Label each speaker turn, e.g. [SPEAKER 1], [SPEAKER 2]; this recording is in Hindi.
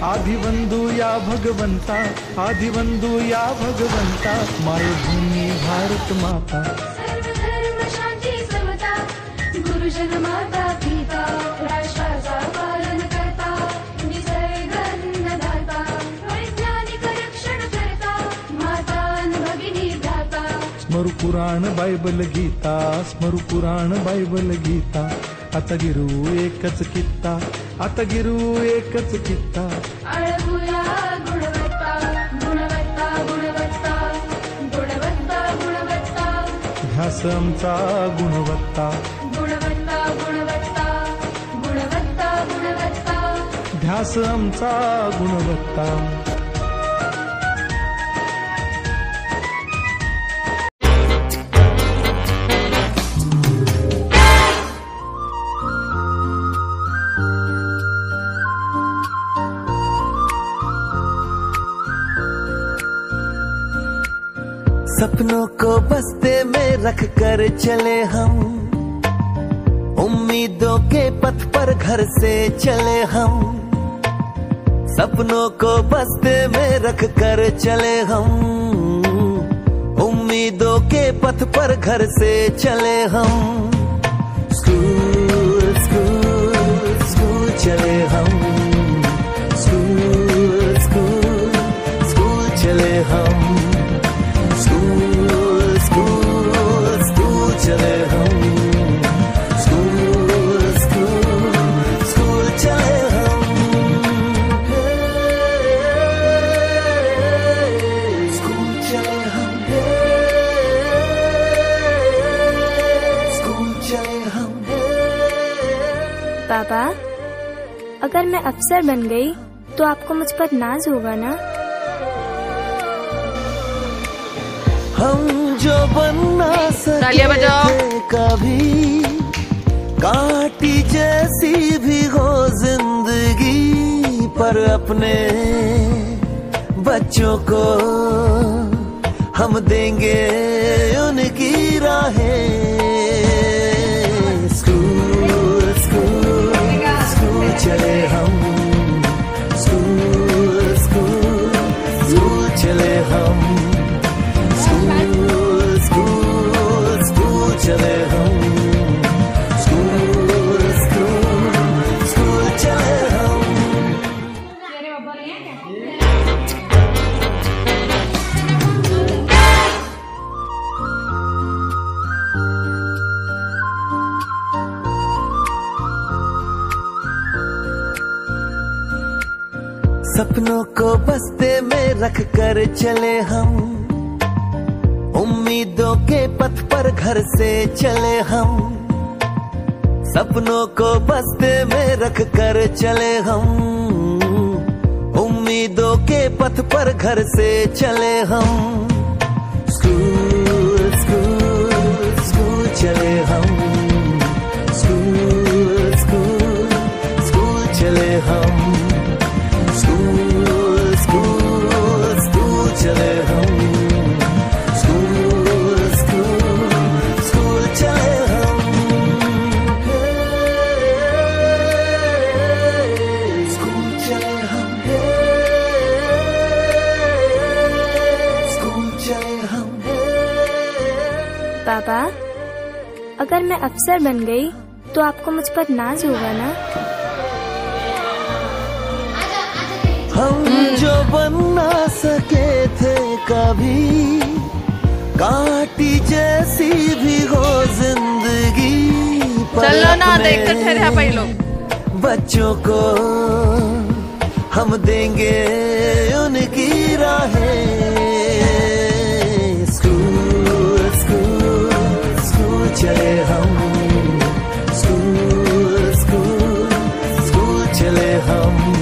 [SPEAKER 1] आदिबंधू या भगवंता, आदिबंधू या भगवंता, मायभूमी भारत माता।
[SPEAKER 2] सर्वधर्म शांती समता, गुरुजन माता पिता, राष्ट्राचा पालन करता, निसर्ग अन्नदाता, वैज्ञानिक रक्षण करता, माता अन् भगिनी भ्राता।
[SPEAKER 1] स्मरू पुराण बायबल गीता, स्मरू पुराण बायबल गीता, आता गिरू एकच कित्ता, आता गिरू एकच कित्ता।
[SPEAKER 2] अळगुया गुणवत्ता, गुणवत्ता, गुणवत्ता, गुणवत्ता, गुणवत्ता,
[SPEAKER 1] ध्यास आमचा गुणवत्ता,
[SPEAKER 2] गुणवत्ता, गुणवत्ता, गुणवत्ता, गुणवत्ता,
[SPEAKER 1] ध्यास आमचा गुणवत्ता।
[SPEAKER 3] सपनों को बस्ते में रख कर चले हम, उम्मीदों के पथ पर घर से चले हम। सपनों को बस्ते में रख कर चले हम, उम्मीदों के पथ पर घर से चले हम। स्कूल स्कूल स्कूल चले हम, स्कूल स्कूल स्कूल चले हम, स्कूल स्कूल स्कूल चले हम, स्कूल स्कूल स्कूल चले हम। स्कूल चले हम, स्कूल चले हम।
[SPEAKER 4] पापा, अगर मैं अफसर बन गई तो आपको मुझ पर नाज होगा ना?
[SPEAKER 3] हम जो बनना सके थे कभी, काटी जैसी भी हो जिंदगी, पर अपने बच्चों को हम देंगे उनकी राहें। स्कूल स्कूल स्कूल चले हम, स्कूल स्कूल स्कूल चले हम, स्कूल स्कूल स्कूल चले हम, स्कूल स्कूल स्कूल चले हम। सपनों को बस्ते में रख कर चले हम, उम्मीदों के पथ पर घर से चले हम। सपनों को बस्ते में रख कर चले हम, उम्मीदों के पथ पर घर से चले हम। स्कूल स्कूल स्कूल चले हम, स्कूल स्कूल स्कूल चले हम, स्कूल स्कूल स्कूल चले हम, स्कूल स्कूल स्कूल चले हम। स्कूल चले हम, स्कूल चले हम।
[SPEAKER 4] पापा, अगर मैं अफसर बन गई तो आपको मुझ पर नाज होगा ना?
[SPEAKER 3] हम जो बनना सके थे कभी, काटी जैसी भी हो जिंदगी,
[SPEAKER 5] चलो ना देख तो ठहरे पहलो।
[SPEAKER 3] बच्चों को हम देंगे उनकी राहें। स्कूल स्कूल स्कूल चले हम, स्कूल स्कूल स्कूल चले हम।